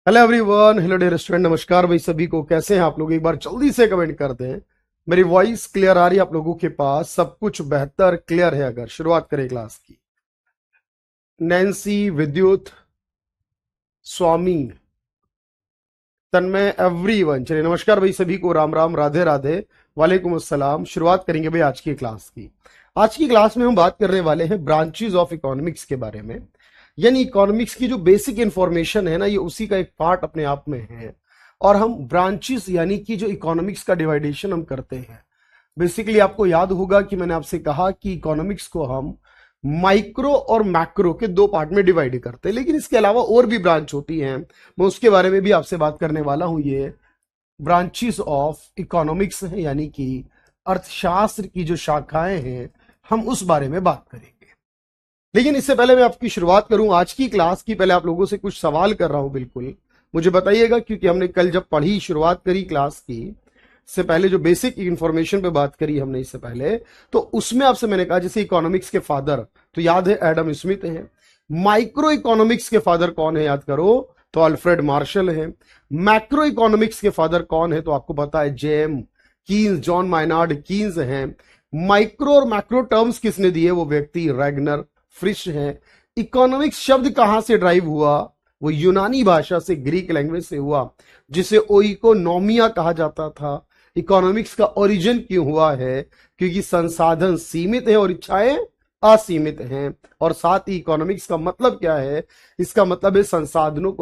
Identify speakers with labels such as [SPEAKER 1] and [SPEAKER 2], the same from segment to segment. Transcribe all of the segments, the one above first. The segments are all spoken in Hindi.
[SPEAKER 1] Hello everyone, hello dear student, नमस्कार भाई सभी को। कैसे हैं आप लोग? एक बार जल्दी से कमेंट कर दें। मेरी वॉइस क्लियर आ रही है आप लोगों के पास? सब कुछ बेहतर क्लियर है? अगर शुरुआत करें क्लास की। नैन्सी, विद्युत, स्वामी, तन्मय, एवरीवन। चलिए नमस्कार भाई सभी को, राम राम, राधे राधे, वालेकुम अस्सलाम। शुरुआत करेंगे भाई आज की क्लास की। आज की क्लास में हम बात करने वाले हैं ब्रांचेस ऑफ इकोनॉमिक्स के बारे में। यानी इकोनॉमिक्स की जो बेसिक इंफॉर्मेशन है ना, ये उसी का एक पार्ट अपने आप में है। और हम ब्रांचेस यानी कि जो इकोनॉमिक्स का डिवाइडेशन हम करते हैं। बेसिकली आपको याद होगा कि मैंने आपसे कहा कि इकोनॉमिक्स को हम माइक्रो और मैक्रो के दो पार्ट में डिवाइड करते हैं, लेकिन इसके अलावा और भी ब्रांच होती हैं। मैं उसके बारे में भी आपसे बात करने वाला हूं। ये ब्रांचेस ऑफ इकोनॉमिक्स है, यानी कि अर्थशास्त्र की जो शाखाएं हैं, हम उस बारे में बात करेंगे। लेकिन इससे पहले मैं आपकी शुरुआत करूं आज की क्लास की, पहले आप लोगों से कुछ सवाल कर रहा हूं। बिल्कुल मुझे बताइएगा, क्योंकि हमने कल जब पढ़ी, शुरुआत करी क्लास की, इससे पहले जो बेसिक इंफॉर्मेशन पे बात करी हमने इससे पहले, तो उसमें आपसे मैंने कहा जैसे इकोनॉमिक्स के फादर तो याद है एडम स्मिथ हैं। माइक्रो इकोनॉमिक्स के फादर कौन है, याद करो, तो अल्फ्रेड मार्शल है। मैक्रो इकोनॉमिक्स के फादर कौन है, तो आपको पता है जेम कीन्स, जॉन माइनार्ड कीन्स हैं। माइक्रो और मैक्रो टर्म्स किसने दिए, वो व्यक्ति रैगनर फ्रिश है। इकोनॉमिक्स शब्द कहां से ड्राइव हुआ, वो यूनानी भाषा से, ग्रीक लैंग्वेज से हुआ, जिसे ओइकोनोमिया कहा जाता था। इकोनॉमिक्स का ओरिजिन क्यों हुआ है, क्योंकि संसाधन सीमित है और इच्छाएं असीमित हैं। और साथ ही इकोनॉमिक्स का मतलब क्या है, इसका मतलब है संसाधनों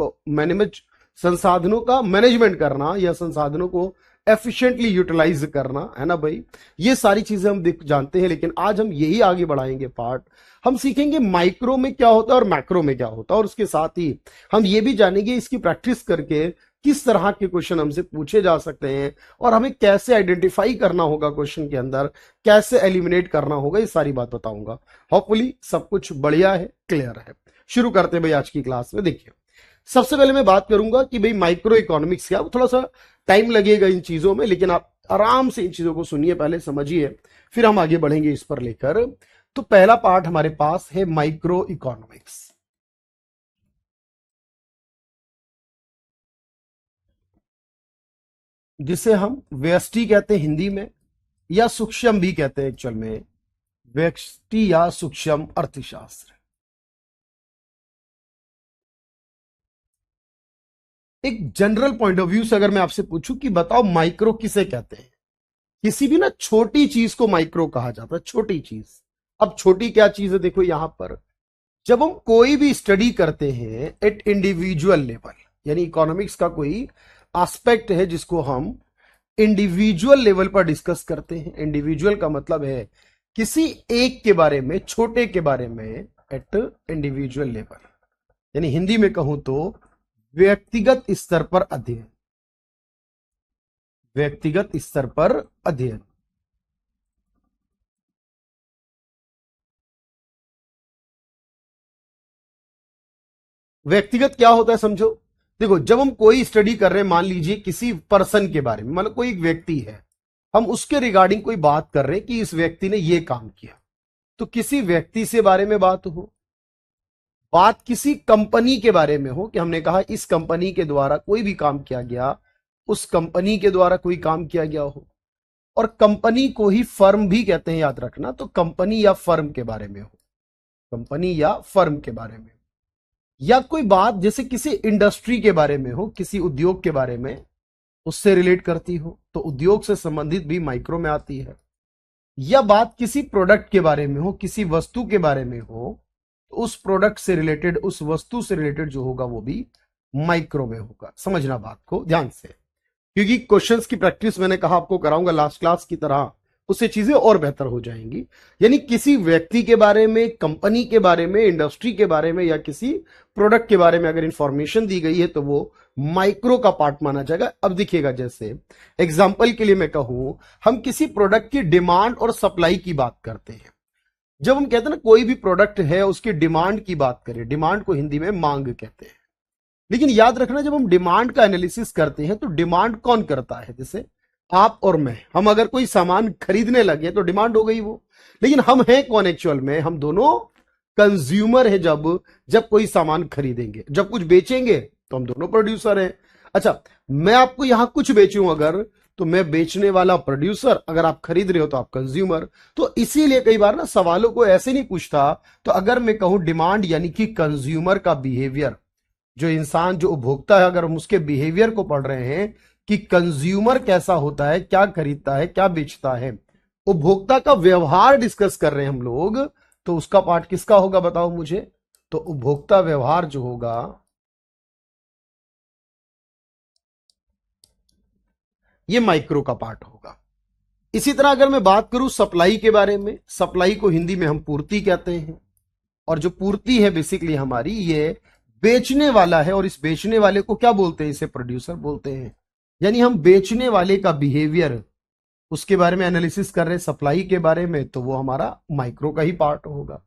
[SPEAKER 1] का मैनेजमेंट करना, या संसाधनों को एफिशिएंटली यूटिलाइज करना, है ना भाई। ये सारी चीजें हम जानते हैं, लेकिन आज हम यही आगे बढ़ाएंगे पार्ट। हम सीखेंगे माइक्रो में क्या होता है और मैक्रो में क्या होता है, और उसके साथ ही हम ये भी जानेंगे इसकी प्रैक्टिस करके किस तरह के क्वेश्चन हमसे पूछे जा सकते हैं, और हमें कैसे आइडेंटिफाई करना होगा क्वेश्चन के अंदर, कैसे एलिमिनेट करना होगा, ये सारी बात बताऊंगा। होपफुली सब कुछ बढ़िया है, क्लियर है। शुरू करते हैं भाई आज की क्लास में। देखिए, सबसे पहले मैं बात करूंगा कि भाई माइक्रो इकोनॉमिक्स क्या, थोड़ा सा टाइम लगेगा इन चीजों में, लेकिन आप आराम से इन चीजों को सुनिए, पहले समझिए, फिर हम आगे बढ़ेंगे इस पर लेकर। तो पहला पार्ट हमारे पास है माइक्रो इकोनॉमिक्स, जिसे हम व्यष्टि कहते हैं हिंदी में, या सूक्ष्म भी कहते हैं एक्चुअल में, व्यष्टि या सूक्ष्म अर्थशास्त्र। एक जनरल पॉइंट ऑफ व्यू से अगर मैं आपसे पूछूं कि बताओ माइक्रो किसे कहते हैं, किसी भी ना छोटी चीज को माइक्रो कहा जाता है, छोटी चीज। अब छोटी क्या चीज है, देखो यहां पर जब हम कोई भी स्टडी करते हैं एट इंडिविजुअल लेवल, यानी इकोनॉमिक्स का कोई एस्पेक्ट है जिसको हम इंडिविजुअल लेवल पर डिस्कस करते हैं। इंडिविजुअल का मतलब है किसी एक के बारे में, छोटे के बारे में, एट इंडिविजुअल लेवल, यानी हिंदी में कहूं तो व्यक्तिगत स्तर पर अध्ययन, व्यक्तिगत स्तर पर अध्ययन। व्यक्तिगत क्या होता है समझो। देखो, जब हम कोई स्टडी कर रहे हैं, मान लीजिए किसी पर्सन के बारे में, मतलब कोई एक व्यक्ति है, हम उसके रिगार्डिंग कोई बात कर रहे हैं कि इस व्यक्ति ने ये काम किया, तो किसी व्यक्ति से बारे में बात हो, बात किसी कंपनी के बारे में हो कि हमने कहा इस कंपनी के द्वारा कोई भी काम किया गया, उस कंपनी के द्वारा कोई काम किया गया हो। और कंपनी को ही फर्म भी कहते हैं, याद रखना, तो कंपनी या फर्म के बारे में हो, कंपनी या फर्म के बारे में। या कोई बात जैसे किसी इंडस्ट्री के बारे में हो, किसी उद्योग के बारे में, उससे रिलेट करती हो, तो उद्योग से संबंधित भी माइक्रो में आती है। या बात किसी प्रोडक्ट के बारे में हो, किसी वस्तु के बारे में हो, तो उस प्रोडक्ट से रिलेटेड, उस वस्तु से रिलेटेड जो होगा वो भी माइक्रो में होगा। समझना बात को ध्यान से, क्योंकि क्वेश्चंस की प्रैक्टिस मैंने कहा आपको कराऊंगा लास्ट क्लास की तरह, उससे चीजें और बेहतर हो जाएंगी। यानी किसी व्यक्ति के बारे में, कंपनी के बारे में, इंडस्ट्री के बारे में, या किसी प्रोडक्ट के बारे में अगर इंफॉर्मेशन दी गई है तो वो माइक्रो का पार्ट माना जाएगा। अब दिखेगा, जैसे एग्जाम्पल के लिए मैं कहूं, हम किसी प्रोडक्ट की डिमांड और सप्लाई की बात करते हैं। जब हम कहते हैं ना कोई भी प्रोडक्ट है, उसकी डिमांड की बात करें, डिमांड को हिंदी में मांग कहते हैं। लेकिन याद रखना, जब हम डिमांड का एनालिसिस करते हैं तो डिमांड कौन करता है, जैसे आप और मैं, हम अगर कोई सामान खरीदने लगे तो डिमांड हो गई वो। लेकिन हम हैं कौन एक्चुअल में, हम दोनों कंज्यूमर है। जब जब कोई सामान खरीदेंगे, जब कुछ बेचेंगे तो हम दोनों प्रोड्यूसर हैं। अच्छा, मैं आपको यहां कुछ बेचूं अगर, तो मैं बेचने वाला प्रोड्यूसर, अगर आप खरीद रहे हो तो आप कंज्यूमर। तो इसीलिए कई बार ना सवालों को ऐसे नहीं पूछता। तो अगर मैं कहूं डिमांड यानी कि कंज्यूमर का बिहेवियर, जो इंसान जो उपभोक्ता है, अगर हम उसके बिहेवियर को पढ़ रहे हैं कि कंज्यूमर कैसा होता है, क्या खरीदता है, क्या बेचता है, उपभोक्ता का व्यवहार डिस्कस कर रहे हैं हम लोग, तो उसका पार्ट किसका होगा बताओ मुझे? तो उपभोक्ता व्यवहार जो होगा, ये माइक्रो का पार्ट होगा। इसी तरह अगर मैं बात करूं सप्लाई के बारे में, सप्लाई को हिंदी में हम पूर्ति कहते हैं, और जो पूर्ति है बेसिकली हमारी, ये बेचने वाला है, और इस बेचने वाले को क्या बोलते हैं? इसे प्रोड्यूसर बोलते हैं। यानी हम बेचने वाले का बिहेवियर, उसके बारे में एनालिसिस कर रहे हैं सप्लाई के बारे में, तो वो हमारा माइक्रो का ही पार्ट होगा।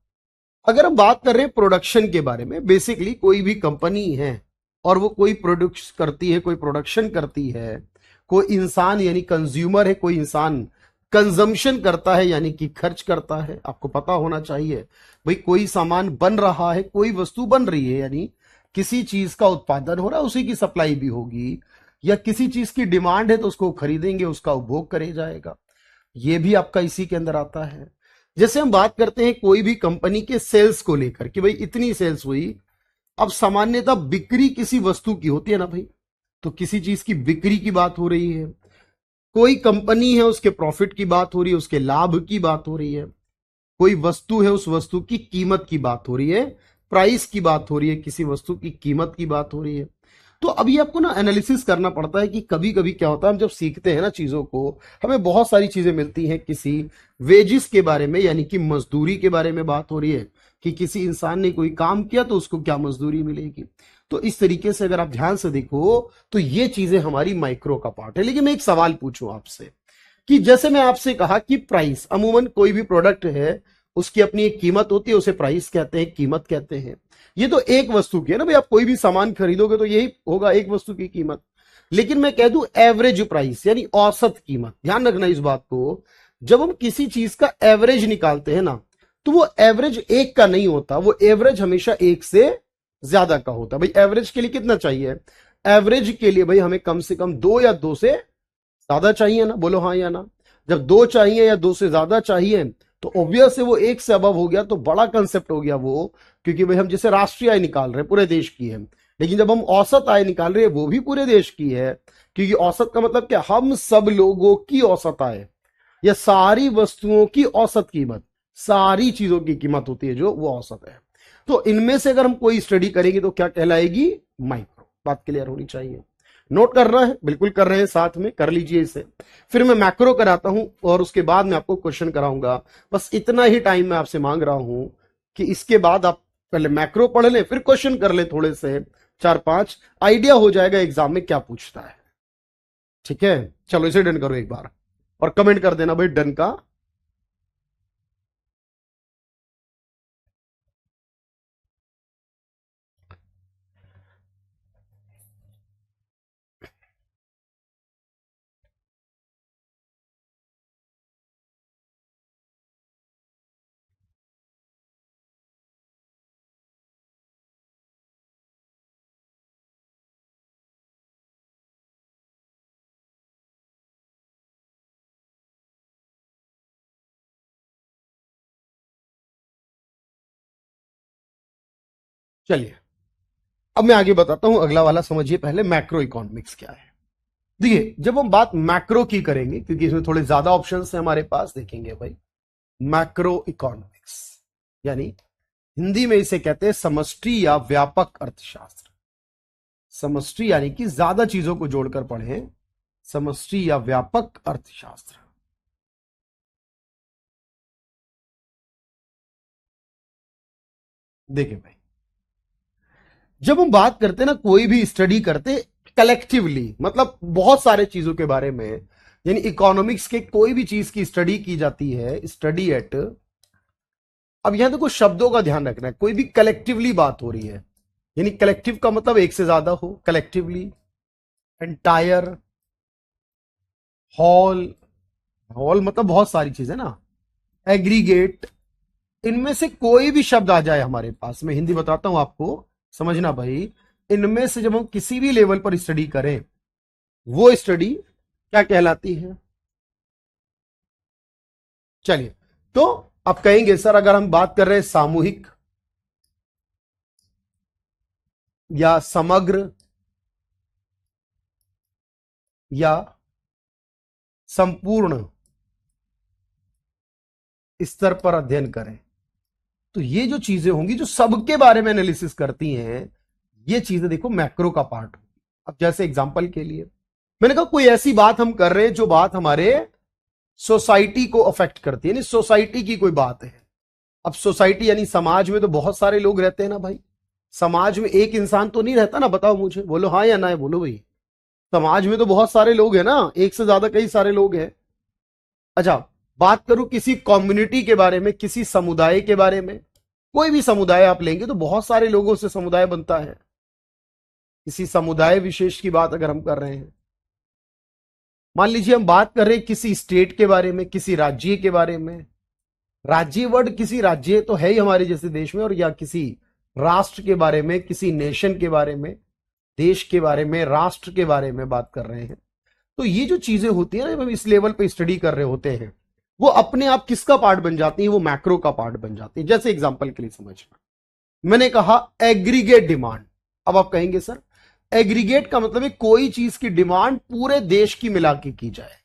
[SPEAKER 1] अगर हम बात कर रहे हैं प्रोडक्शन के बारे में, बेसिकली कोई भी कंपनी है और वो कोई प्रोडक्ट करती है, कोई प्रोडक्शन करती है, कोई इंसान यानी कंज्यूमर है, कोई इंसान कंजम्पशन करता है यानी कि खर्च करता है। आपको पता होना चाहिए भाई, कोई सामान बन रहा है, कोई वस्तु बन रही है, यानी किसी चीज का उत्पादन हो रहा है, उसी की सप्लाई भी होगी। या किसी चीज की डिमांड है तो उसको खरीदेंगे, उसका उपभोग करे जाएगा, ये भी आपका इसी के अंदर आता है। जैसे हम बात करते हैं कोई भी कंपनी के सेल्स को लेकर कि भाई इतनी सेल्स हुई। अब सामान्यतः बिक्री किसी वस्तु की होती है ना भाई, तो किसी चीज की बिक्री की बात हो रही है। कोई कंपनी है, उसके प्रॉफिट की बात हो रही है, उसके लाभ की बात हो रही है। कोई वस्तु है, उस वस्तु की कीमत की बात हो रही है, प्राइस की बात हो रही है, किसी वस्तु की कीमत की बात हो रही है। तो अभी आपको ना एनालिसिस करना पड़ता है कि कभी कभी क्या होता है, हम जब सीखते हैं ना चीजों को, हमें बहुत सारी चीजें मिलती हैं। किसी वेजिस के बारे में यानी कि मजदूरी के बारे में बात हो रही है कि किसी इंसान ने कोई काम किया तो उसको क्या मजदूरी मिलेगी। तो इस तरीके से अगर आप ध्यान से देखो तो ये चीजें हमारी माइक्रो का पार्ट है। लेकिन मैं एक सवाल पूछूं आपसे कि जैसे मैं आपसे कहा कि प्राइस, अमूमन कोई भी प्रोडक्ट है उसकी अपनी एक कीमत होती है, उसे प्राइस कहते हैं, कीमत कहते हैं। ये तो एक वस्तु की है ना भाई, आप कोई भी सामान खरीदोगे तो यही होगा, एक वस्तु की कीमत। लेकिन मैं कह दूं एवरेज प्राइस यानी औसत कीमत, ध्यान रखना इस बात को। जब हम किसी चीज का एवरेज निकालते हैं ना, तो वो एवरेज एक का नहीं होता, वो एवरेज हमेशा एक से ज्यादा का होता है। भाई एवरेज के लिए कितना चाहिए? एवरेज के लिए भाई हमें कम से कम दो या दो से ज्यादा चाहिए ना, बोलो हाँ या ना। जब दो चाहिए या दो से ज्यादा चाहिए तो ऑब्वियस है वो एक से अबव हो गया, तो बड़ा कंसेप्ट हो गया वो। क्योंकि भाई हम जैसे राष्ट्रीय आय निकाल रहे हैं, पूरे देश की है, लेकिन जब हम औसत आय निकाल रहे हैं वो भी पूरे देश की है। क्योंकि औसत का मतलब क्या? हम सब लोगों की औसत आय, या सारी वस्तुओं की औसत कीमत, सारी चीजों की कीमत होती है जो वो औसत है। तो इनमें से अगर हम कोई स्टडी करेंगे तो क्या कहलाएगी? माइक्रो। बात क्लियर होनी चाहिए। नोट कर रहा है? बिल्कुल कर रहे हैं, साथ में कर लीजिए इसे। फिर मैं मैक्रो कराता हूं और उसके बाद मैं आपको क्वेश्चन कराऊंगा। बस इतना ही टाइम मैं आपसे मांग रहा हूं कि इसके बाद आप पहले मैक्रो पढ़ लें, फिर क्वेश्चन कर ले थोड़े से, चार पांच आइडिया हो जाएगा एग्जाम में क्या पूछता है। ठीक है, चलो इसे डन करो एक बार और कमेंट कर देना भाई डन का। चलिए अब मैं आगे बताता हूं, अगला वाला समझिए पहले मैक्रो इकोनॉमिक्स क्या है। देखिए जब हम बात मैक्रो की करेंगे, क्योंकि इसमें थोड़े ज्यादा ऑप्शंस हैं हमारे पास, देखेंगे भाई मैक्रो इकोनॉमिक्स यानी हिंदी में इसे कहते हैं समष्टि या व्यापक अर्थशास्त्र। समष्टि यानी कि ज्यादा चीजों को जोड़कर पढ़ें, समष्टि या व्यापक अर्थशास्त्र। देखिए भाई, जब हम बात करते हैं ना, कोई भी स्टडी करते कलेक्टिवली, मतलब बहुत सारे चीजों के बारे में, यानी इकोनॉमिक्स के कोई भी चीज की स्टडी की जाती है, स्टडी एट। अब यहां देखो शब्दों का ध्यान रखना है, कोई भी कलेक्टिवली बात हो रही है, यानी कलेक्टिव का मतलब एक से ज्यादा हो, कलेक्टिवली, एंटायर, हॉल, हॉल मतलब बहुत सारी चीजें ना, एग्रीगेट, इनमें से कोई भी शब्द आ जाए हमारे पास, मैं हिंदी बताता हूं आपको, समझना भाई। इनमें से जब हम किसी भी लेवल पर स्टडी करें, वो स्टडी क्या कहलाती है? चलिए, तो आप कहेंगे सर अगर हम बात कर रहे हैं सामूहिक या समग्र या संपूर्ण स्तर पर अध्ययन करें, तो ये जो चीजें होंगी जो सबके बारे में एनालिसिस करती हैं, ये चीजें देखो मैक्रो का पार्ट। अब जैसे एग्जांपल के लिए मैंने कहा कोई ऐसी बात हम कर रहे हैं जो बात हमारे सोसाइटी को अफेक्ट करती है, यानी सोसाइटी की कोई बात है। अब सोसाइटी यानी समाज में तो बहुत सारे लोग रहते हैं ना भाई, समाज में एक इंसान तो नहीं रहता ना, बताओ मुझे, बोलो हाँ या ना है, बोलो भाई। समाज में तो बहुत सारे लोग हैं ना, एक से ज्यादा कई सारे लोग हैं। अच्छा, बात करूं किसी कम्युनिटी के बारे में, किसी समुदाय के बारे में, कोई भी समुदाय आप लेंगे तो बहुत सारे लोगों से समुदाय बनता है। किसी समुदाय विशेष की बात अगर हम कर रहे हैं, मान लीजिए हम बात कर रहे हैं किसी स्टेट के बारे में, किसी राज्य के बारे में। राज्य वर्ड किसी राज्य तो है ही हमारे जैसे देश में, और या किसी राष्ट्र के बारे में, किसी नेशन के बारे में, देश के बारे में, राष्ट्र के बारे में बात कर रहे हैं। तो ये जो चीजें होती है ना, जब हम इस लेवल पे स्टडी कर रहे होते हैं, वो अपने आप किसका पार्ट बन जाती है? वो मैक्रो का पार्ट बन जाती है। जैसे एग्जांपल के लिए समझना, मैंने कहा एग्रीगेट डिमांड। अब आप कहेंगे सर एग्रीगेट का मतलब है कोई चीज की डिमांड पूरे देश की मिला के की जाए।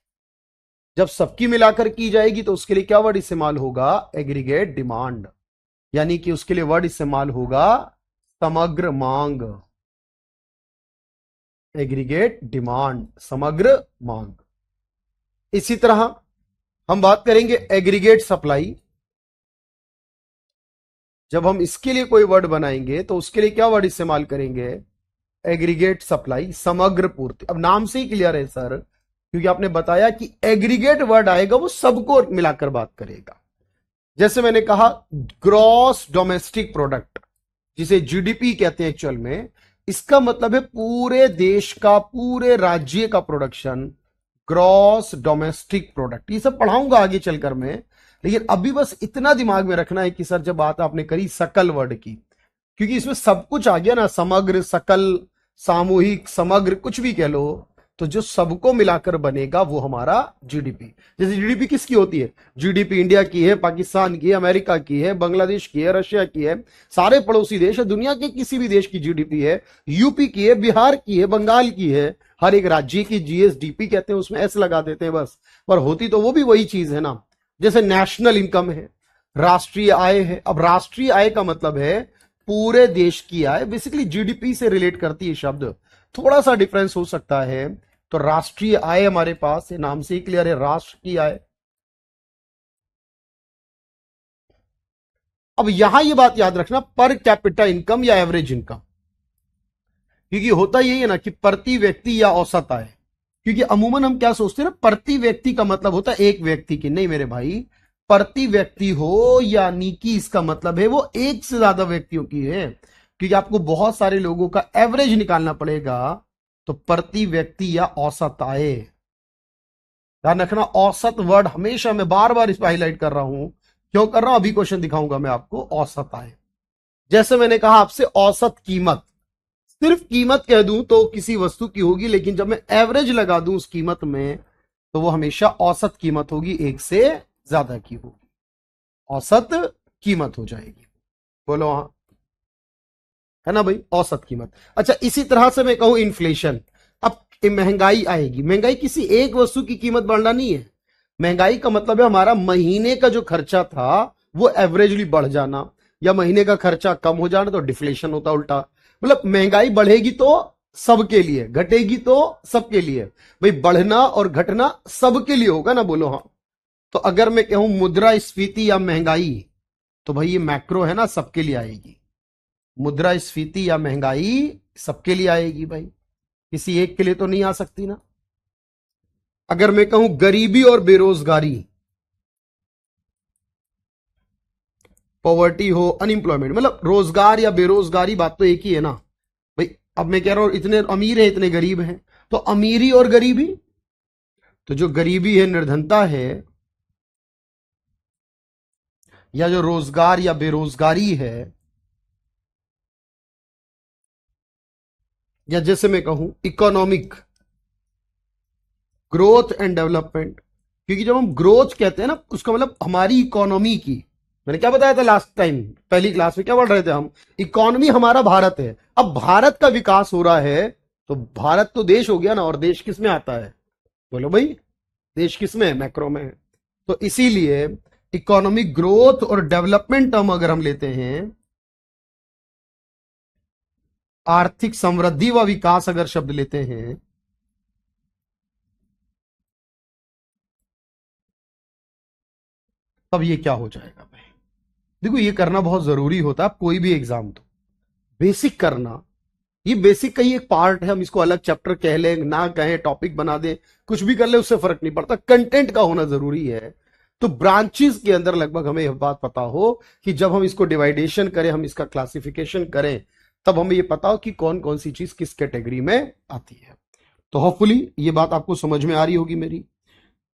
[SPEAKER 1] जब सबकी मिलाकर की जाएगी तो उसके लिए क्या वर्ड इस्तेमाल होगा? Aggregate demand. यानी कि उसके लिए वर्ड इस्तेमाल होगा समग्र मांग। एग्रीगेट डिमांड, समग्र मांग। इसी तरह हम बात करेंगे एग्रीगेट सप्लाई। जब हम इसके लिए कोई वर्ड बनाएंगे तो उसके लिए क्या वर्ड इस्तेमाल करेंगे? एग्रीगेट सप्लाई, समग्र पूर्ति। अब नाम से ही क्लियर है सर, क्योंकि आपने बताया कि एग्रीगेट वर्ड आएगा वो सबको मिलाकर बात करेगा। जैसे मैंने कहा ग्रॉस डोमेस्टिक प्रोडक्ट, जिसे जीडीपी कहते हैं एक्चुअल में, इसका मतलब है पूरे देश का, पूरे राज्य का प्रोडक्शन, ग्रॉस डोमेस्टिक प्रोडक्ट। ये सब पढ़ाऊंगा आगे चलकर मैं, लेकिन अभी बस इतना दिमाग में रखना है कि सर जब बात आपने करी सकल वर्ड की, क्योंकि इसमें सब कुछ आ गया ना, समग्र, सकल, सामूहिक, समग्र, कुछ भी कह लो, तो जो सबको मिलाकर बनेगा वो हमारा जीडीपी। जैसे जीडीपी किसकी होती है? जीडीपी इंडिया की है, पाकिस्तान की है, अमेरिका की है, बांग्लादेश की है, रशिया की है, सारे पड़ोसी देश है, दुनिया के किसी भी देश की जीडीपी है, यूपी की है, बिहार की है, बंगाल की है, हर एक राज्य की जीएसडीपी कहते हैं, उसमें एस लगा देते हैं बस, पर होती तो वो भी वही चीज है ना। जैसे नेशनल इनकम है, राष्ट्रीय आय है। अब राष्ट्रीय आय का मतलब है पूरे देश की आय, बेसिकली जीडीपी से रिलेट करती है शब्द, थोड़ा सा डिफरेंस हो सकता है। तो राष्ट्रीय आय हमारे पास है, नाम से ही क्लियर है, राष्ट्र की आय। अब यहां ये बात याद रखना, पर कैपिटा इनकम या एवरेज इनकम, क्योंकि होता यही है ना कि प्रति व्यक्ति या औसत आय। क्योंकि अमूमन हम क्या सोचते हैं ना, प्रति व्यक्ति का मतलब होता है एक व्यक्ति की, नहीं मेरे भाई, प्रति व्यक्ति हो यानी कि इसका मतलब है वो एक से ज्यादा व्यक्तियों की है, क्योंकि आपको बहुत सारे लोगों का एवरेज निकालना पड़ेगा। तो प्रति व्यक्ति या औसत आय, ध्यान रखना, औसत वर्ड हमेशा, मैं बार बार इस पर हाईलाइट कर रहा हूं, क्यों कर रहा हूं अभी क्वेश्चन दिखाऊंगा मैं आपको। औसत आय, जैसे मैंने कहा आपसे औसत कीमत, सिर्फ कीमत कह दूं तो किसी वस्तु की होगी, लेकिन जब मैं एवरेज लगा दूं उस कीमत में तो वो हमेशा औसत कीमत होगी, एक से ज्यादा की होगी, औसत कीमत हो जाएगी। बोलो हाँ, है ना भाई, औसत कीमत। अच्छा, इसी तरह से मैं कहूं इन्फ्लेशन। अब महंगाई आएगी, महंगाई किसी एक वस्तु की कीमत बढ़ना नहीं है, महंगाई का मतलब है हमारा महीने का जो खर्चा था वो एवरेजली बढ़ जाना, या महीने का खर्चा कम हो जाना, तो डिफ्लेशन होता उल्टा। मतलब महंगाई बढ़ेगी तो सबके लिए, घटेगी तो सबके लिए, भाई बढ़ना और घटना सबके लिए होगा ना, बोलो हाँ। तो अगर मैं कहूं मुद्रास्फीति या महंगाई, तो भाई ये मैक्रो है ना, सबके लिए आएगी। मुद्रास्फीति या महंगाई सबके लिए आएगी भाई, किसी एक के लिए तो नहीं आ सकती ना। अगर मैं कहूं गरीबी और बेरोजगारी, पॉवर्टी हो, अनएम्प्लॉयमेंट, मतलब रोजगार या बेरोजगारी, बात तो एक ही है ना भाई। अब मैं कह रहा हूं इतने अमीर है, इतने गरीब हैं, तो अमीरी और गरीबी, तो जो गरीबी है, निर्धनता है, या जो रोजगार या बेरोजगारी है, या जैसे मैं कहूं इकोनॉमिक ग्रोथ एंड डेवलपमेंट, क्योंकि जब हम ग्रोथ कहते हैं ना उसका मतलब हमारी इकोनॉमी की, मैंने क्या बताया था लास्ट टाइम पहली क्लास में, क्या पढ़ रहे थे हम, इकोनॉमी हमारा भारत है। अब भारत का विकास हो रहा है तो भारत तो देश हो गया ना, और देश किस में आता है, बोलो भाई, देश किस में है, मैक्रो में है। तो इसीलिए इकोनॉमिक ग्रोथ और डेवलपमेंट टर्म अगर हम लेते हैं, आर्थिक समृद्धि व विकास अगर शब्द लेते हैं, तब ये क्या हो जाएगा भाई। देखो ये करना बहुत जरूरी होता है, आप कोई भी एग्जाम दो, बेसिक करना, ये बेसिक का ही एक पार्ट है। हम इसको अलग चैप्टर कह लें ना कहें, टॉपिक बना दें, कुछ भी कर ले, उससे फर्क नहीं पड़ता, कंटेंट का होना जरूरी है। तो ब्रांचेस के अंदर लगभग हमें यह बात पता हो कि जब हम इसको डिवाइडेशन करें, हम इसका क्लासिफिकेशन करें, तब हमें यह पता हो कि कौन कौन सी चीज किस कैटेगरी में आती है। तो होपफुली ये बात आपको समझ में आ रही होगी मेरी।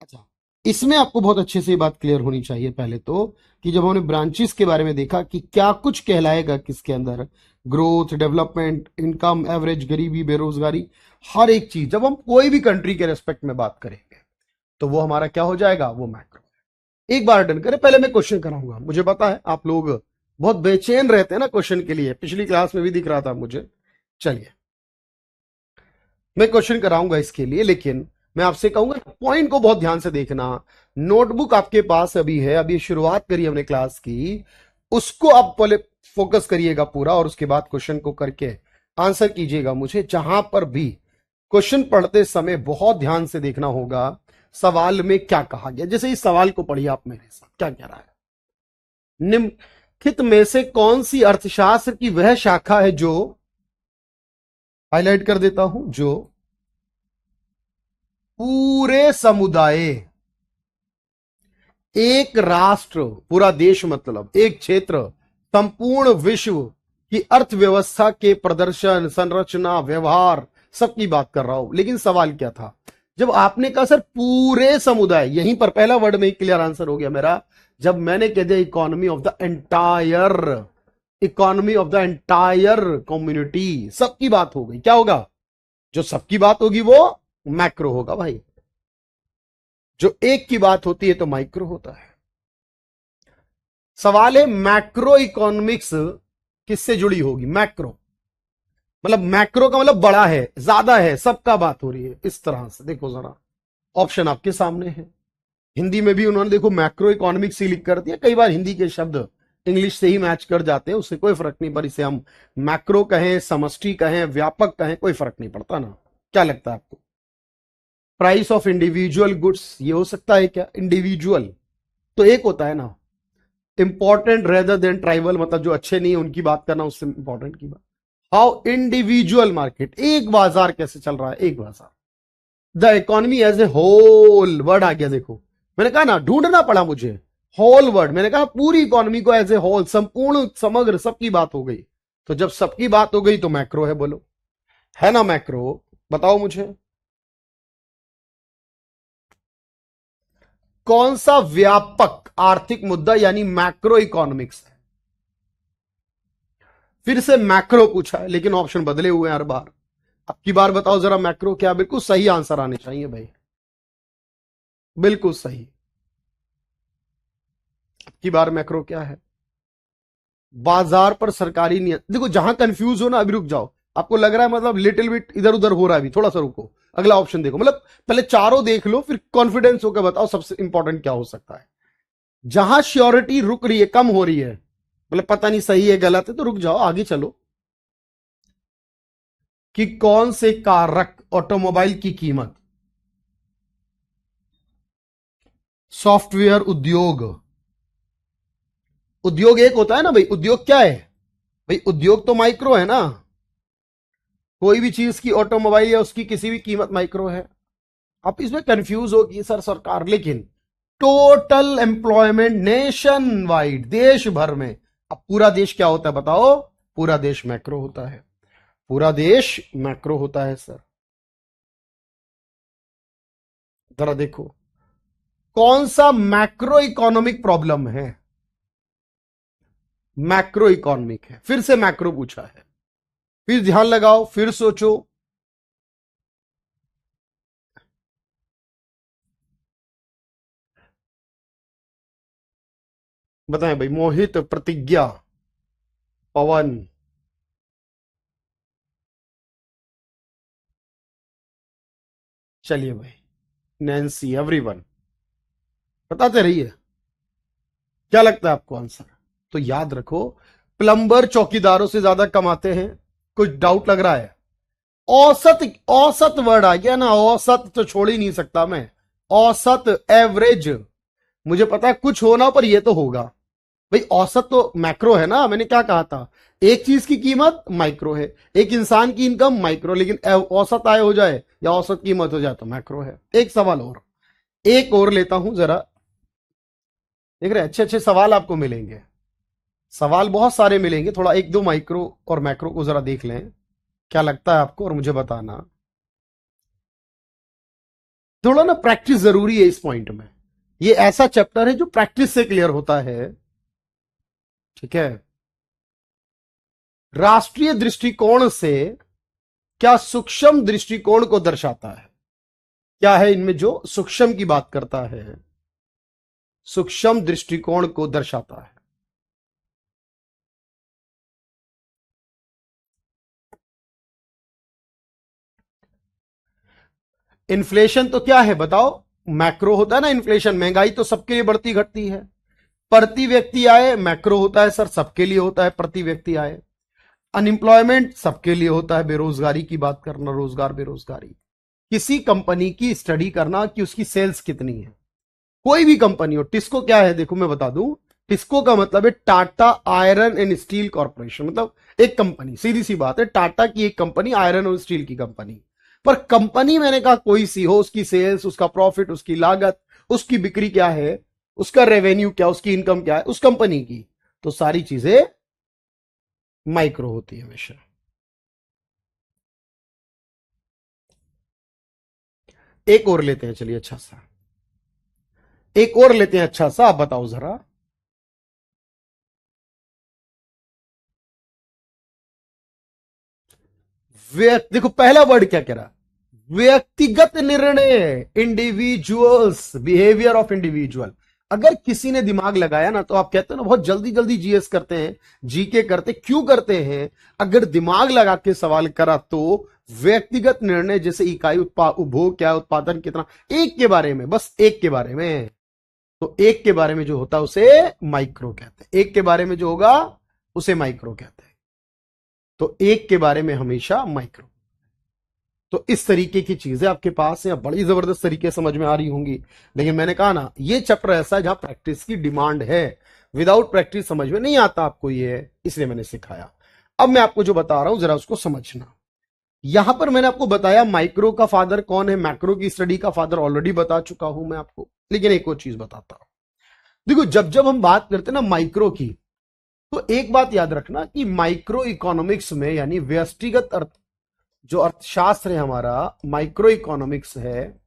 [SPEAKER 1] अच्छा, इसमें आपको बहुत अच्छे से ये बात क्लियर होनी चाहिए पहले तो, कि जब हमने ब्रांचेस के बारे में देखा कि क्या कुछ कहलाएगा किसके अंदर, ग्रोथ, डेवलपमेंट, इनकम, एवरेज, गरीबी, बेरोजगारी, हर एक चीज जब हम कोई भी कंट्री के रेस्पेक्ट में बात करेंगे तो वो हमारा क्या हो जाएगा, वो मैक्रो। एक बार डन करें, पहले मैं क्वेश्चन कराऊंगा। मुझे पता है आप लोग बहुत बेचैन रहते हैं ना क्वेश्चन के लिए, पिछली क्लास में भी दिख रहा था मुझे। चलिए मैं क्वेश्चन कराऊंगा इसके लिए, लेकिन मैं आपसे कहूंगा पॉइंट को बहुत ध्यान से देखना। नोटबुक आपके पास अभी है, अभी शुरुआत करी हमने क्लास की, उसको आप पहले फोकस करिएगा पूरा, और उसके बाद क्वेश्चन को करके आंसर कीजिएगा मुझे। जहां पर भी क्वेश्चन पढ़ते समय बहुत ध्यान से देखना होगा सवाल में क्या कहा गया। जैसे इस सवाल को पढ़िए आप मेरे साथ, क्या कह रहा है, निम्नलिखित में से कौन सी अर्थशास्त्र की वह शाखा है जो, हाईलाइट कर देता हूं, जो पूरे समुदाय, एक राष्ट्र, पूरा देश मतलब एक क्षेत्र, संपूर्ण विश्व की अर्थव्यवस्था के प्रदर्शन, संरचना, व्यवहार, सबकी बात कर रहा हूं। लेकिन सवाल क्या था, जब आपने कहा सर पूरे समुदाय, यहीं पर पहला वर्ड में ही क्लियर आंसर हो गया मेरा। जब मैंने कह दिया economy of the entire, economy of the entire community, सबकी बात हो गई, क्या होगा, जो सबकी बात होगी वो मैक्रो होगा भाई, जो एक की बात होती है तो माइक्रो होता है। सवाल है मैक्रो इकोनॉमिक्स किससे जुड़ी होगी, मैक्रो मतलब मैक्रो का मतलब बड़ा है, ज्यादा है, सबका बात हो रही है, इस तरह से देखो जरा। ऑप्शन आपके सामने है, हिंदी में भी उन्होंने देखो मैक्रो इकोनॉमिक्स ही लिख कर दिया। कई बार हिंदी के शब्द इंग्लिश से ही मैच कर जाते हैं, उससे कोई फर्क नहीं, पर इसे हम मैक्रो कहें, समष्टि कहें, व्यापक कहें, कोई फर्क नहीं पड़ता ना। क्या लगता है आपको, प्राइस ऑफ इंडिविजुअल गुड्स, ये हो सकता है क्या, इंडिविजुअल तो एक होता है ना, इंपॉर्टेंट रेदर देन ट्राइबल, मतलब जो अच्छे नहीं है उनकी बात करना, उससे इंपॉर्टेंट की बात। हाउ इंडिविजुअल मार्केट, एक बाजार कैसे चल रहा है, एक बाजार, the economy as a whole, word आ गया देखो, मैंने कहा ना ढूंढना पड़ा मुझे, होल वर्ड, मैंने कहा पूरी इकोनॉमी को एज ए होल, संपूर्ण, समग्र, सबकी बात हो गई। तो जब सबकी बात हो गई तो मैक्रो है, बोलो है ना मैक्रो, बताओ मुझे कौन सा व्यापक आर्थिक मुद्दा यानी मैक्रो इकोनॉमिक्स है। फिर से मैक्रो पूछा है, लेकिन ऑप्शन बदले हुए हैं हर बार। अब की बार बताओ जरा मैक्रो क्या, बिल्कुल सही आंसर आने चाहिए भाई, बिल्कुल सही। अब की बार मैक्रो क्या है, बाजार पर सरकारी नियंत्रण। देखो जहां कंफ्यूज हो ना, अभी रुक जाओ, आपको लग रहा है मतलब लिटिल बिट इधर उधर हो रहा है, अभी थोड़ा सा रुको, अगला ऑप्शन देखो, मतलब पहले चारों देख लो, फिर कॉन्फिडेंस होकर बताओ सबसे इंपॉर्टेंट क्या हो सकता है। जहां श्योरिटी रुक रही है, कम हो रही है, मतलब पता नहीं सही है गलत है, तो रुक जाओ, आगे चलो। कि कौन से कारक ऑटोमोबाइल की कीमत, सॉफ्टवेयर उद्योग, उद्योग एक होता है ना भाई, उद्योग क्या है भाई, उद्योग तो माइक्रो है ना, कोई भी चीज की ऑटोमोबाइल या उसकी किसी भी कीमत माइक्रो है। आप इसमें कंफ्यूज होगी सर सरकार, लेकिन टोटल एम्प्लॉयमेंट नेशन वाइड, देश भर में, अब पूरा देश क्या होता है बताओ, पूरा देश मैक्रो होता है, पूरा देश मैक्रो होता है सर। जरा देखो कौन सा मैक्रो इकोनॉमिक प्रॉब्लम है, मैक्रो इकोनॉमिक है, फिर से मैक्रो पूछा है, फिर ध्यान लगाओ, फिर सोचो। बताएं भाई। मोहित, प्रतिज्ञा, पवन, चलिए भाई, नैन्सी, एवरीवन बताते रहिए। क्या लगता है आपको आंसर? तो याद रखो, प्लम्बर चौकीदारों से ज्यादा कमाते हैं। कुछ डाउट लग रहा है? औसत, औसत वर्ड आ गया ना, औसत तो छोड़ ही नहीं सकता मैं। औसत, एवरेज। मुझे पता है कुछ होना, पर ये तो होगा भाई। औसत तो मैक्रो है ना, मैंने क्या कहा था? एक चीज की कीमत माइक्रो है, एक इंसान की इनकम माइक्रो, लेकिन औसत आय हो जाए या औसत कीमत हो जाए तो मैक्रो है। एक सवाल और, एक और लेता हूं जरा। देख रहे हैं, अच्छे अच्छे सवाल आपको मिलेंगे। सवाल बहुत सारे मिलेंगे, थोड़ा एक दो माइक्रो और मैक्रो को जरा देख लें। क्या लगता है आपको, और मुझे बताना। थोड़ा ना प्रैक्टिस जरूरी है इस पॉइंट में। ये ऐसा चैप्टर है जो प्रैक्टिस से क्लियर होता है। ठीक है। राष्ट्रीय दृष्टिकोण से क्या सूक्ष्म दृष्टिकोण को दर्शाता है? क्या है इनमें जो सूक्ष्म की बात करता है, सूक्ष्म दृष्टिकोण को दर्शाता है? इन्फ्लेशन तो क्या है बताओ? मैक्रो होता है ना इन्फ्लेशन। महंगाई तो सबके लिए बढ़ती घटती है। प्रति व्यक्ति आय मैक्रो होता है सर, सबके लिए होता है प्रति व्यक्ति आय। अनएम्प्लॉयमेंट सबके लिए होता है, बेरोजगारी की बात करना, रोजगार बेरोजगारी। किसी कंपनी की स्टडी करना कि उसकी सेल्स कितनी है। कोई भी कंपनी हो, टिस्को क्या है देखो मैं बता दूं। टिस्को का मतलब है Tata iron and steel corporation. मतलब एक कंपनी, सीधी सी बात है, टाटा की एक कंपनी, आयरन और स्टील की कंपनी। पर कंपनी मैंने कहा कोई सी हो, उसकी सेल्स, उसका प्रॉफिट, उसकी लागत, उसकी बिक्री क्या है, उसका रेवेन्यू क्या, उसकी इनकम क्या है उस कंपनी की, तो सारी चीजें माइक्रो होती है हमेशा। एक और लेते हैं, चलिए अच्छा सा, एक और लेते हैं अच्छा सा। आप बताओ जरा। देखो पहला वर्ड क्या कह रहा? व्यक्तिगत निर्णय, इंडिविजुअल्स, बिहेवियर ऑफ इंडिविजुअल। अगर किसी ने दिमाग लगाया ना, तो आप कहते हो ना बहुत जल्दी जल्दी जीएस करते हैं, जीके करते, क्यों करते हैं? अगर दिमाग लगा के सवाल करा तो व्यक्तिगत निर्णय, जैसे इकाई उपभोग क्या है, उत्पादन कितना, एक के बारे में, बस एक के बारे में। तो एक के बारे में जो होता है उसे माइक्रो कहते हैं। एक के बारे में जो होगा उसे माइक्रो कहते हैं। तो एक के बारे में हमेशा माइक्रो। तो इस तरीके की चीजें आपके पास हैं, बड़ी जबरदस्त तरीके समझ में आ रही होंगी। लेकिन मैंने कहा ना, ये चैप्टर ऐसा है जहां प्रैक्टिस की डिमांड है। विदाउट प्रैक्टिस समझ में नहीं आता आपको ये, इसलिए मैंने सिखाया। अब मैं आपको जो बता रहा हूं जरा उसको समझना। यहां पर मैंने आपको बताया माइक्रो का फादर कौन है, मैक्रो की स्टडी का फादर ऑलरेडी बता चुका हूं मैं आपको। लेकिन एक और चीज बताता हूं। देखो जब जब हम बात करते हैं ना माइक्रो की, तो एक बात याद रखना कि माइक्रो इकोनॉमिक्स में, यानी व्यष्टिगत अर्थ, जो अर्थशास्त्र है हमारा, माइक्रो इकोनॉमिक्स है।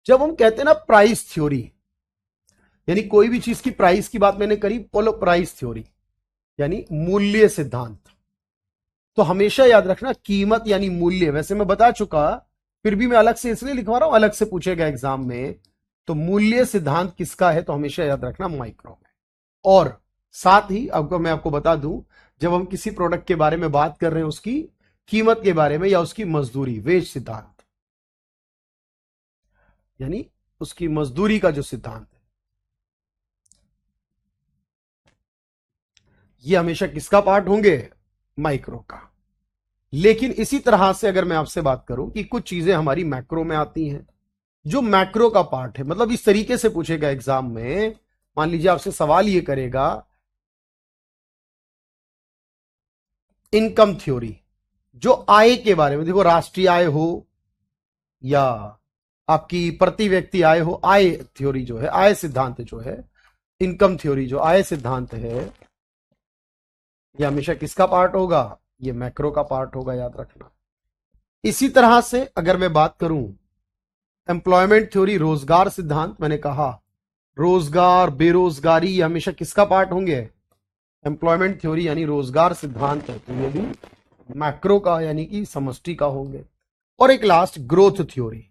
[SPEAKER 1] जब हम कहते हैं ना प्राइस थ्योरी, यानी कोई भी चीज की प्राइस की बात मैंने करी, बोलो प्राइस थ्योरी, यानी मूल्य सिद्धांत। तो हमेशा याद रखना कीमत यानी मूल्य, वैसे मैं बता चुका, फिर भी मैं अलग से इसलिए लिखवा रहा हूं, अलग से पूछेगा एग्जाम में। तो मूल्य सिद्धांत किसका है, तो हमेशा याद रखना माइक्रो में। और साथ ही अब मैं आपको बता दूं, जब हम किसी प्रोडक्ट के बारे में बात कर रहे हैं, उसकी कीमत के बारे में या उसकी मजदूरी, वेज सिद्धांत, यानी उसकी मजदूरी का जो सिद्धांत है, ये हमेशा किसका पार्ट होंगे? माइक्रो का। लेकिन इसी तरह से अगर मैं आपसे बात करूं कि कुछ चीजें हमारी मैक्रो में आती हैं, जो मैक्रो का पार्ट है, मतलब इस तरीके से पूछेगा एग्जाम में। मान लीजिए आपसे सवाल ये करेगा, इनकम थ्योरी, जो आय के बारे में, देखो राष्ट्रीय आय हो या आपकी प्रति व्यक्ति आय हो, आय थ्योरी जो है, आय सिद्धांत जो है, इनकम थ्योरी जो आय सिद्धांत है, ये हमेशा किसका पार्ट होगा? ये मैक्रो का पार्ट होगा, याद रखना। इसी तरह से अगर मैं बात करूं एम्प्लॉयमेंट थ्योरी, रोजगार सिद्धांत, मैंने कहा रोजगार, बेरोजगारी, ये हमेशा किसका पार्ट होंगे? एम्प्लॉयमेंट थ्योरी यानी रोजगार सिद्धांत है, तो ये भी मैक्रो का यानी कि समष्टि का होंगे, और एक लास्ट ग्रोथ थ्योरी।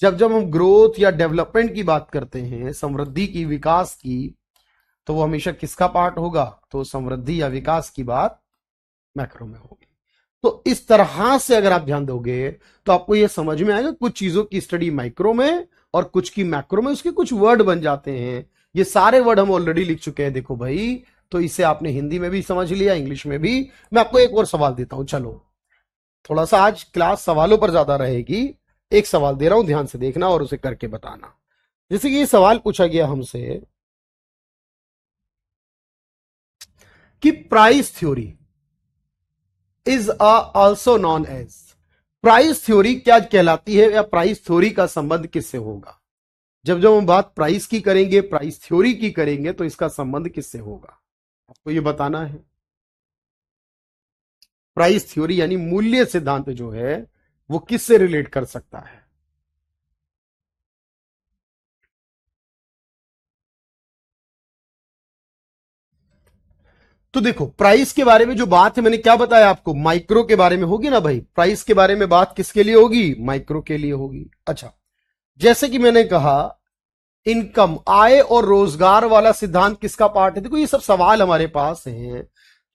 [SPEAKER 1] जब जब हम ग्रोथ या डेवलपमेंट की बात करते हैं, समृद्धि की, विकास की, तो वो हमेशा किसका पार्ट होगा? तो समृद्धि या विकास की बात मैक्रो में होगी। तो इस तरह से अगर आप ध्यान दोगे तो आपको यह समझ में आएगा कुछ चीजों की स्टडी माइक्रो में और कुछ की मैक्रो में, उसके कुछ वर्ड बन जाते हैं। ये सारे वर्ड हम ऑलरेडी लिख चुके हैं, देखो भाई। तो इसे आपने हिंदी में भी समझ लिया, इंग्लिश में भी। मैं आपको एक और सवाल देता हूं, चलो। थोड़ा सा आज क्लास सवालों पर ज्यादा रहेगी। एक सवाल दे रहा हूं, ध्यान से देखना और उसे करके बताना। जैसे कि ये सवाल पूछा गया हमसे कि price theory is also known as, price theory क्या कहलाती है, या प्राइस थ्योरी का संबंध किससे होगा? जब जब हम बात प्राइस की करेंगे, प्राइस थ्योरी की करेंगे, तो इसका संबंध किससे होगा? आपको ये बताना है। प्राइस थ्योरी यानी मूल्य सिद्धांत जो है वो किससे रिलेट कर सकता है? तो देखो, प्राइस के बारे में जो बात है, मैंने क्या बताया आपको, माइक्रो के बारे में होगी ना भाई। प्राइस के बारे में बात किसके लिए होगी? माइक्रो के लिए होगी। अच्छा, जैसे कि मैंने कहा, इनकम, आय और रोजगार वाला सिद्धांत किसका पार्ट है? देखो, ये सब सवाल हमारे पास हैं।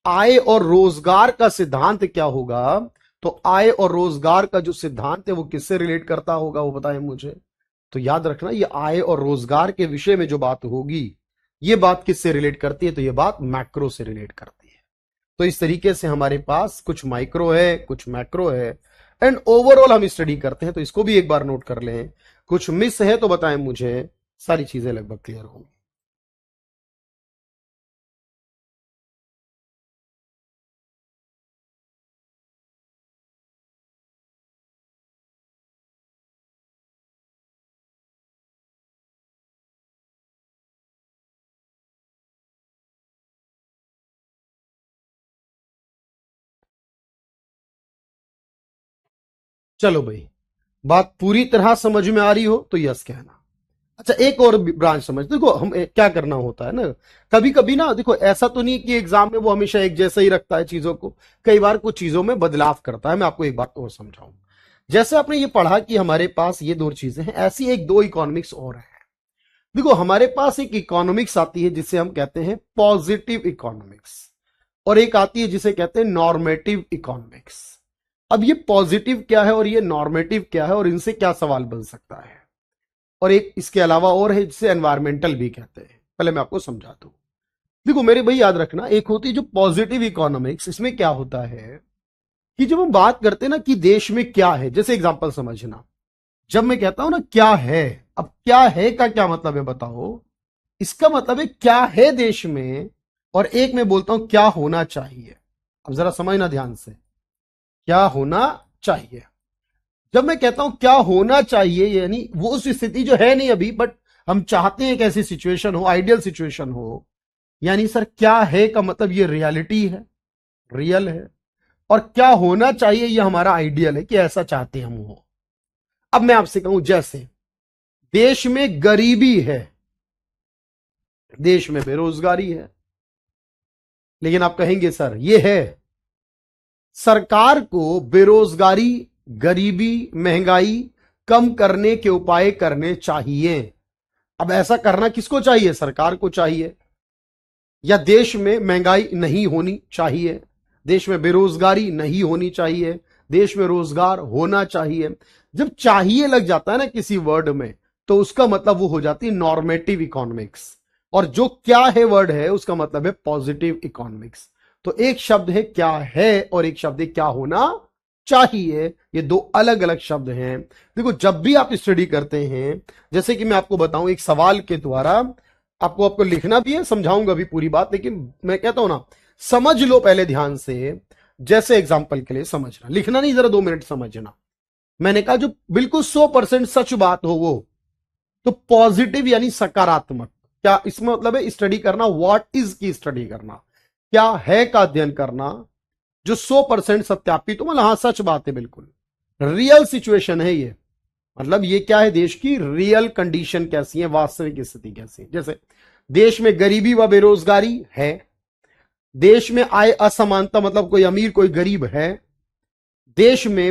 [SPEAKER 1] आय और रोजगार का सिद्धांत क्या होगा? तो आय और रोजगार का जो सिद्धांत है वो किससे रिलेट करता होगा, वो बताएं मुझे। तो याद रखना, ये आय और रोजगार के विषय में जो बात होगी, ये बात किससे रिलेट करती है? तो ये बात मैक्रो से रिलेट करती है। तो इस तरीके से हमारे पास कुछ माइक्रो है, कुछ मैक्रो है, एंड ओवरऑल हम स्टडी करते हैं। तो इसको भी एक बार नोट कर लें। कुछ मिस है तो बताएं मुझे, सारी चीजें लगभग क्लियर होंगी। चलो भाई, बात पूरी तरह समझ में आ रही हो तो यस कहना। अच्छा, एक और ब्रांच समझ, देखो हम क्या करना होता है ना, कभी कभी ना, देखो ऐसा तो नहीं कि एग्जाम में वो हमेशा एक जैसा ही रखता है चीजों को, कई बार कुछ चीजों में बदलाव करता है। मैं आपको एक बात और समझाऊं। जैसे आपने ये पढ़ा कि हमारे पास ये दो चीजें हैं, ऐसी एक दो इकोनॉमिक्स और है। देखो, हमारे पास एक इकोनॉमिक्स आती है जिसे हम कहते हैं पॉजिटिव इकोनॉमिक्स, और एक आती है जिसे कहते हैं नॉर्मेटिव इकोनॉमिक्स। अब ये पॉजिटिव क्या है और ये नॉर्मेटिव क्या है, और इनसे क्या सवाल बन सकता है? और एक इसके अलावा और है जिसे एनवायरमेंटल भी कहते हैं। पहले मैं आपको समझा दूं। देखो मेरे भाई, याद रखना, एक होती है जो पॉजिटिव इकोनॉमिक्स। इसमें क्या होता है कि जब हम बात करते हैं ना कि देश में क्या है, जैसे एग्जांपल समझना, जब मैं कहता हूं ना क्या है, अब क्या है का क्या मतलब है बताओ? इसका मतलब है क्या है देश में, और एक मैं बोलता हूं क्या होना चाहिए। अब जरा समझना ध्यान से, क्या होना चाहिए। जब मैं कहता हूं क्या होना चाहिए, यानी वो उस स्थिति जो है नहीं अभी, बट हम चाहते हैं कि ऐसी सिचुएशन हो, आइडियल सिचुएशन हो। यानी सर, क्या है का मतलब ये रियलिटी है, रियल है, और क्या होना चाहिए ये हमारा आइडियल है कि ऐसा चाहते हम हो। अब मैं आपसे कहूं, जैसे देश में गरीबी है, देश में बेरोजगारी है, लेकिन आप कहेंगे सर ये है, सरकार को बेरोजगारी, गरीबी, महंगाई कम करने के उपाय करने चाहिए। अब ऐसा करना किसको चाहिए? सरकार को चाहिए। या देश में महंगाई नहीं होनी चाहिए, देश में बेरोजगारी नहीं होनी चाहिए, देश में रोजगार होना चाहिए। जब चाहिए लग जाता है ना किसी वर्ड में, तो उसका मतलब वो हो जाती है नॉर्मेटिव इकोनॉमिक्स, और जो क्या है वर्ड है उसका मतलब है पॉजिटिव इकोनॉमिक्स। तो एक शब्द है क्या है और एक शब्द है क्या होना चाहिए, ये दो अलग अलग शब्द हैं। देखो, जब भी आप स्टडी करते हैं, जैसे कि मैं आपको बताऊं एक सवाल के द्वारा, आपको आपको लिखना भी है, समझाऊंगा भी पूरी बात, लेकिन मैं कहता हूं ना, समझ लो पहले ध्यान से। जैसे एग्जाम्पल के लिए समझना, लिखना नहीं, जरा 2 मिनट समझना। मैंने कहा जो बिल्कुल 100% सच बात हो वो, तो पॉजिटिव यानी सकारात्मक। क्या इसमें मतलब है? स्टडी करना, व्हाट इज की स्टडी करना, क्या है का अध्ययन करना, जो 100% सत्यापित तो मतलब हाँ सच बात है, बिल्कुल रियल सिचुएशन है ये। मतलब ये क्या है, देश की रियल कंडीशन कैसी है, वास्तविक स्थिति कैसी है। जैसे देश में गरीबी व बेरोजगारी है, देश में आय असमानता, मतलब कोई अमीर कोई गरीब है, देश में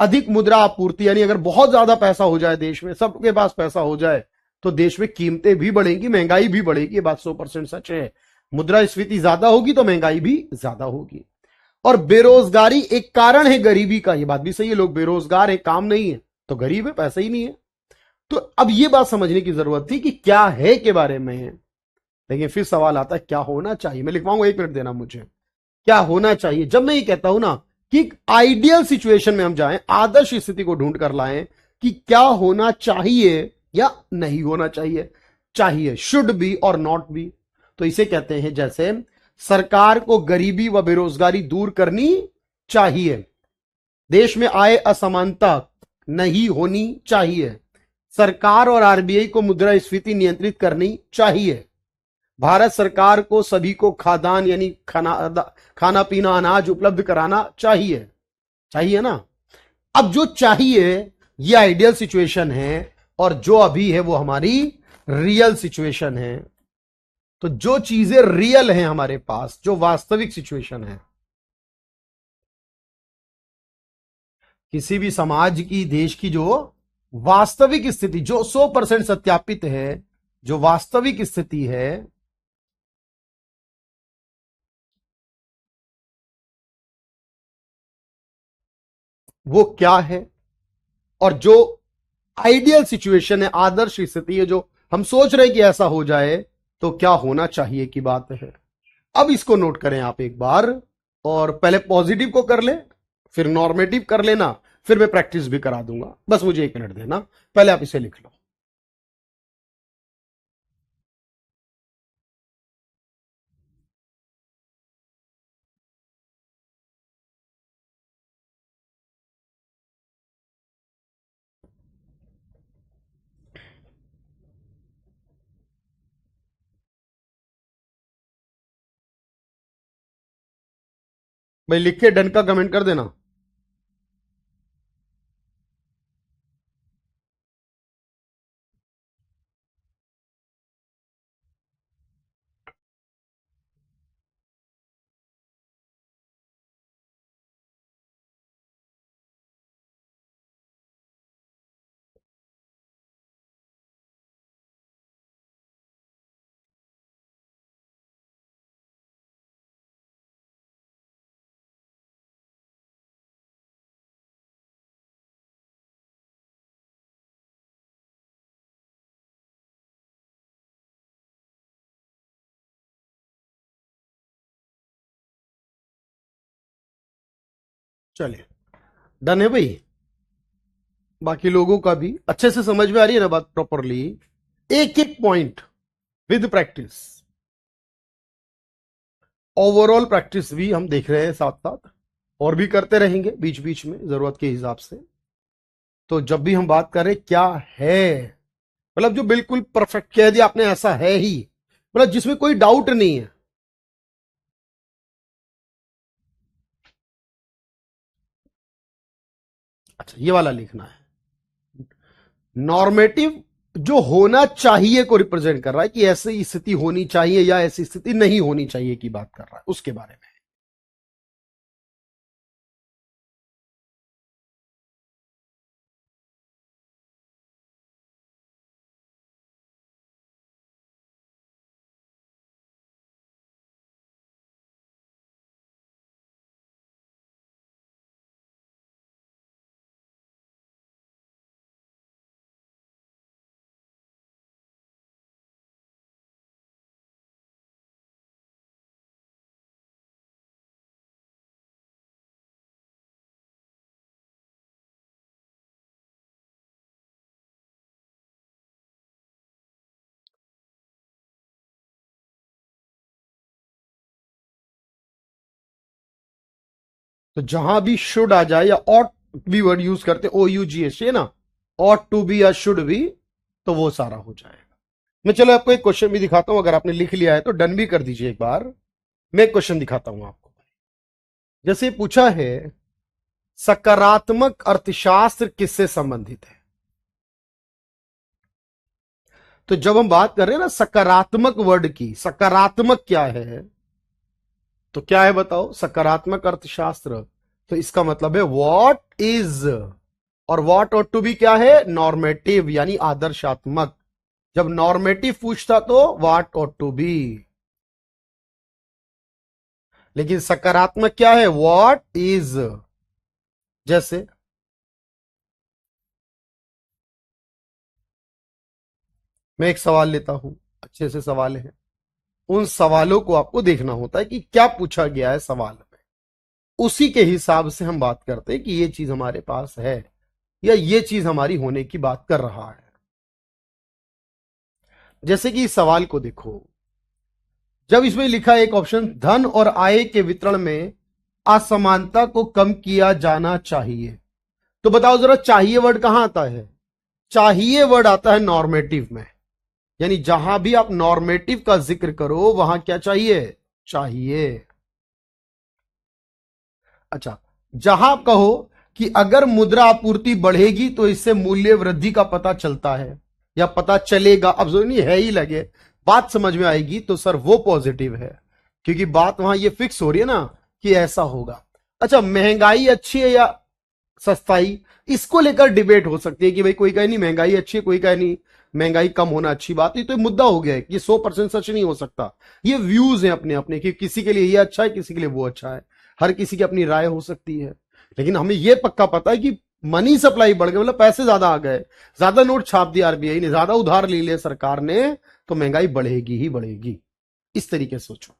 [SPEAKER 1] अधिक मुद्रा आपूर्ति, यानी अगर बहुत ज्यादा पैसा हो जाए देश में, सबके पास पैसा हो जाए, तो देश में कीमतें भी बढ़ेंगी, महंगाई भी बढ़ेगी। ये बात 100% सच है। मुद्रास्फीति ज्यादा होगी तो महंगाई भी ज्यादा होगी। और बेरोजगारी एक कारण है गरीबी का, ये बात भी सही है। लोग बेरोजगार है, काम नहीं है, तो गरीब है, पैसा ही नहीं है। तो अब ये बात समझने की जरूरत थी कि क्या है के बारे में है। लेकिन फिर सवाल आता है क्या होना चाहिए। मैं लिखवाऊंगा, 1 मिनट देना मुझे। क्या होना चाहिए, जब मैं ये कहता हूं ना कि आइडियल सिचुएशन में हम जाएं, आदर्श स्थिति को ढूंढ कर लाएं कि क्या होना चाहिए या नहीं होना चाहिए, चाहिए शुड बी और नॉट बी, तो इसे कहते हैं जैसे सरकार को गरीबी व बेरोजगारी दूर करनी चाहिए, देश में आय असमानता नहीं होनी चाहिए, सरकार और आरबीआई को मुद्रास्फीति नियंत्रित करनी चाहिए, भारत सरकार को सभी को खाद्यान्न यानी खाना पीना अनाज उपलब्ध कराना चाहिए। चाहिए ना। अब जो चाहिए ये आइडियल सिचुएशन है, और जो अभी है वो हमारी रियल सिचुएशन है। तो जो चीजें रियल हैं हमारे पास, जो वास्तविक सिचुएशन है, किसी भी समाज की, देश की जो वास्तविक स्थिति, जो 100% सत्यापित है, जो वास्तविक स्थिति है, वो क्या है, और जो आइडियल सिचुएशन है, आदर्श स्थिति है, जो हम सोच रहे हैं कि ऐसा हो जाए, तो क्या होना चाहिए की बात है। अब इसको नोट करें आप एक बार, और पहले पॉजिटिव को कर ले, फिर नॉर्मेटिव कर लेना, फिर मैं प्रैक्टिस भी करा दूंगा। बस मुझे 1 मिनट देना, पहले आप इसे लिख लो। भाई लिख के डन का कमेंट कर देना। चलिए, डन है भाई। बाकी लोगों का भी अच्छे से समझ में आ रही है ना बात प्रॉपरली। एक एक point with practice, overall practice भी हम देख रहे हैं साथ साथ, और भी करते रहेंगे बीच बीच में जरूरत के हिसाब से। तो जब भी हम बात करें क्या है, मतलब जो बिल्कुल परफेक्ट कह दिया आपने ऐसा है ही, मतलब जिसमें कोई डाउट नहीं है। अच्छा, ये वाला लिखना है। नॉर्मेटिव जो होना चाहिए को रिप्रेजेंट कर रहा है कि ऐसी स्थिति होनी चाहिए या ऐसी स्थिति नहीं होनी चाहिए की बात कर रहा है, उसके बारे में। तो जहां भी शुड आ जाए या ऑट भी वर्ड यूज करते, OUGH है ना, ऑट टू बी या शुड बी, तो वो सारा हो जाएगा। मैं चलो आपको एक क्वेश्चन भी दिखाता हूं, अगर आपने लिख लिया है तो डन भी कर दीजिए एक बार। मैं एक क्वेश्चन दिखाता हूं आपको। जैसे पूछा है सकारात्मक अर्थशास्त्र किससे संबंधित है। तो जब हम बात कर रहे हैं ना सकारात्मक वर्ड की, सकारात्मक क्या है, तो क्या है बताओ। सकारात्मक अर्थशास्त्र तो इसका मतलब है व्हाट इज, और व्हाट और टू बी क्या है, नॉर्मेटिव यानी आदर्शात्मक। जब नॉर्मेटिव पूछता तो व्हाट और टू बी, लेकिन सकारात्मक क्या है, व्हाट इज। जैसे मैं एक सवाल लेता हूं, अच्छे से सवाल है, उन सवालों को आपको देखना होता है कि क्या पूछा गया है सवाल में, उसी के हिसाब से हम बात करते हैं कि ये चीज हमारे पास है या ये चीज हमारी होने की बात कर रहा है। जैसे कि इस सवाल को देखो, जब इसमें लिखा है एक ऑप्शन, धन और आय के वितरण में असमानता को कम किया जाना चाहिए, तो बताओ जरा चाहिए वर्ड कहां आता है, चाहिए वर्ड आता है नॉर्मेटिव में। यानी जहां भी आप नॉर्मेटिव का जिक्र करो वहां क्या चाहिए, चाहिए। अच्छा, जहां आप कहो कि अगर मुद्रा आपूर्ति बढ़ेगी तो इससे मूल्य वृद्धि का पता चलता है या पता चलेगा, अब जो नहीं है ही लगे, बात समझ में आएगी तो सर वो पॉजिटिव है, क्योंकि बात वहां ये फिक्स हो रही है ना कि ऐसा होगा। अच्छा, महंगाई अच्छी है या सस्ताई, इसको लेकर डिबेट हो सकती है कि भाई कोई कहे नहीं महंगाई अच्छी है, कोई कहे नहीं महंगाई कम होना अच्छी बात है, तो ये मुद्दा हो गया है, ये 100% सच नहीं हो सकता। ये व्यूज हैं अपने अपने कि किसी के लिए ये अच्छा है, किसी के लिए वो अच्छा है, हर किसी की अपनी राय हो सकती है। लेकिन हमें ये पक्का पता है कि मनी सप्लाई बढ़ गई, मतलब पैसे ज्यादा आ गए, ज्यादा नोट छाप दिया आरबीआई ने, ज्यादा उधार ले लिया सरकार ने, तो महंगाई बढ़ेगी ही बढ़ेगी। इस तरीके से सोचो।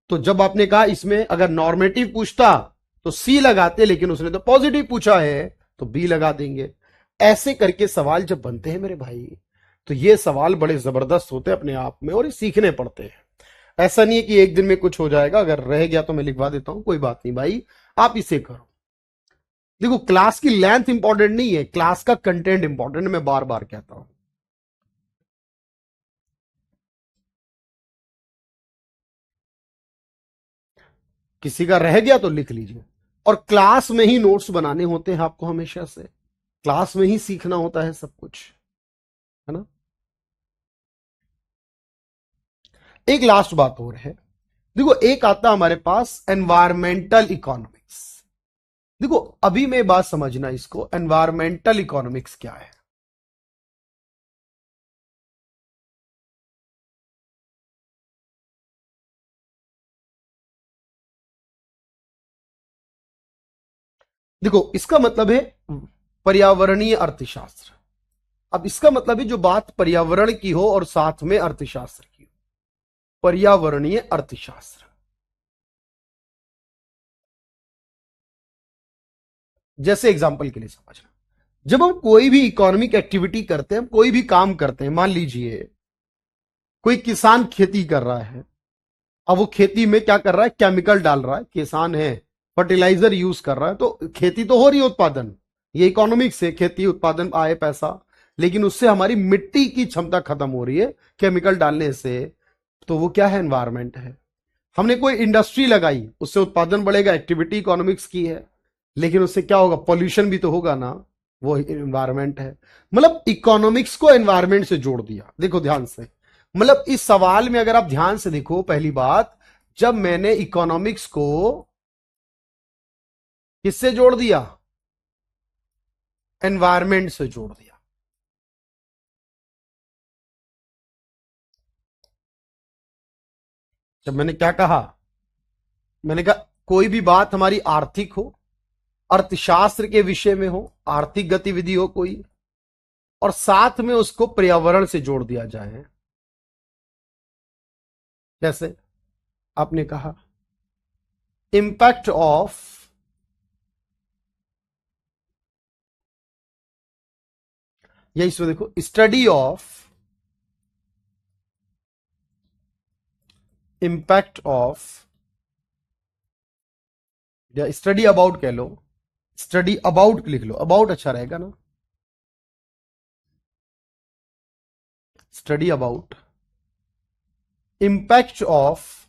[SPEAKER 1] तो जब आपने कहा इसमें अगर नॉर्मेटिव पूछता तो सी लगाते, लेकिन उसने तो पॉजिटिव पूछा है तो बी लगा देंगे। ऐसे करके सवाल जब बनते हैं मेरे भाई, तो ये सवाल बड़े जबरदस्त होते हैं अपने आप में और ये सीखने पड़ते हैं। ऐसा नहीं है कि एक दिन में कुछ हो जाएगा, अगर रह गया तो मैं लिखवा देता हूं, कोई बात नहीं भाई, आप इसे करो। देखो, क्लास की लेंथ इंपॉर्टेंट नहीं है, क्लास का कंटेंट इंपॉर्टेंट है, मैं बार बार कहता हूं। किसी का रह गया तो लिख लीजिए, और क्लास में ही नोट्स बनाने होते हैं आपको हमेशा से, क्लास में ही सीखना होता है सब कुछ, है ना। एक लास्ट बात और है, देखो एक आता हमारे पास एनवायरमेंटल इकोनॉमिक्स। देखो अभी मैं बात समझना इसको, एनवायरमेंटल इकोनॉमिक्स क्या है। देखो इसका मतलब है पर्यावरणीय अर्थशास्त्र। अब इसका मतलब है जो बात पर्यावरण की हो और साथ में अर्थशास्त्र की हो, पर्यावरणीय अर्थशास्त्र। जैसे एग्जांपल के लिए समझना, जब हम कोई भी इकोनॉमिक एक्टिविटी करते हैं, हम कोई भी काम करते हैं, मान लीजिए कोई किसान खेती कर रहा है, अब वो खेती में क्या कर रहा है, केमिकल डाल रहा है, किसान है, फर्टिलाइजर यूज कर रहा है, तो खेती तो हो रही है, उत्पादन, ये इकोनॉमिक्स से खेती उत्पादन आए पैसा, लेकिन उससे हमारी मिट्टी की क्षमता खत्म हो रही है केमिकल डालने से, तो वो क्या है, एनवायरमेंट है। हमने कोई इंडस्ट्री लगाई, उससे उत्पादन बढ़ेगा, एक्टिविटी इकोनॉमिक्स की है, लेकिन उससे क्या होगा, पॉल्यूशन भी तो होगा ना, वो एनवायरमेंट है। मतलब इकोनॉमिक्स को एनवायरमेंट से जोड़ दिया। देखो ध्यान से, मतलब इस सवाल में अगर आप ध्यान से देखो, पहली बात, जब मैंने इकोनॉमिक्स को किससे जोड़ दिया, एनवायरमेंट से जोड़ दिया। जब मैंने क्या कहा, मैंने कहा कोई भी बात हमारी आर्थिक हो, अर्थशास्त्र के विषय में हो, आर्थिक गतिविधि हो कोई, और साथ में उसको पर्यावरण से जोड़ दिया जाए। जैसे आपने कहा इंपैक्ट ऑफ, या इसमें देखो स्टडी ऑफ, इंपैक्ट ऑफ, या स्टडी अबाउट कह लो, स्टडी अबाउट लिख लो, अबाउट अच्छा रहेगा ना, study about impact of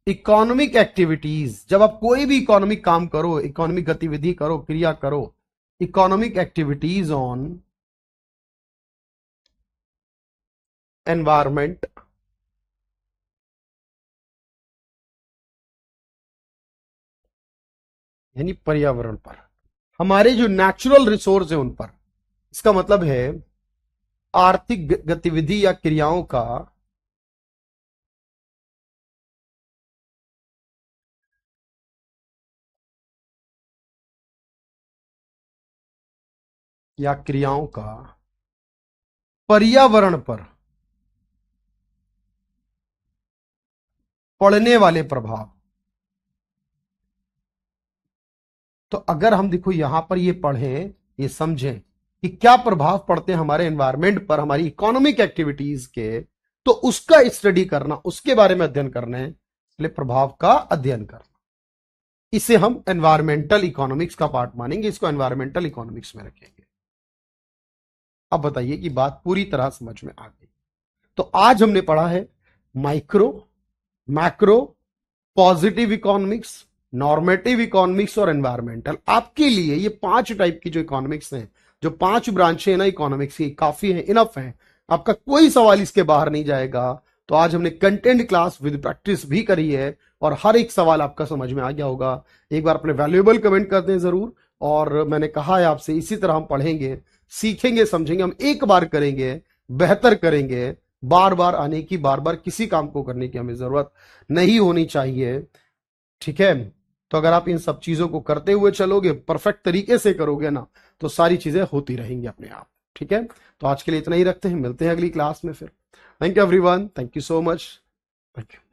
[SPEAKER 1] economic activities. जब आप कोई भी इकोनॉमिक काम करो, इकोनॉमिक गतिविधि करो, क्रिया करो, इकोनॉमिक एक्टिविटीज ऑन एनवायरमेंट, यानी पर्यावरण पर, हमारे जो नेचुरल रिसोर्स है उन पर। इसका मतलब है आर्थिक गतिविधि या क्रियाओं का पर्यावरण पर पड़ने वाले प्रभाव। तो अगर हम देखो यहां पर ये पढ़ें, ये समझें कि क्या प्रभाव पड़ते हैं हमारे एनवायरमेंट पर, हमारी इकोनॉमिक एक्टिविटीज के, तो उसका स्टडी करना, उसके बारे में अध्ययन करना है, इसलिए प्रभाव का अध्ययन करना, इसे हम एनवायरमेंटल इकोनॉमिक्स का पार्ट मानेंगे, इसको एनवायरमेंटल इकोनॉमिक्स में रखेंगे। अब बताइए कि बात पूरी तरह समझ में आ गई। तो आज हमने पढ़ा है micro, macro, positive economics, normative economics और एनवायरमेंटल। आपके लिए ये 5 टाइप की जो इकोनॉमिक्स हैं, जो 5 ब्रांचें हैं ना इकोनॉमिक्स की, काफी है, इनफ है, आपका कोई सवाल इसके बाहर नहीं जाएगा। तो आज हमने कंटेंट क्लास विद प्रैक्टिस भी करी है और हर एक सवाल आपका समझ में आ गया होगा। एक बार अपने वैल्यूएबल कमेंट कर दें जरूर। और मैंने कहा है आपसे, इसी तरह हम पढ़ेंगे, सीखेंगे, समझेंगे, हम एक बार करेंगे, बेहतर करेंगे। बार बार आने की, बार बार किसी काम को करने की हमें जरूरत नहीं होनी चाहिए। ठीक है? तो अगर आप इन सब चीजों को करते हुए चलोगे, परफेक्ट तरीके से करोगे ना, तो सारी चीजें होती रहेंगी अपने आप। ठीक है? तो आज के लिए इतना ही रखते हैं, मिलते हैं अगली क्लास में फिर। Thank you everyone, thank you so much, thank you.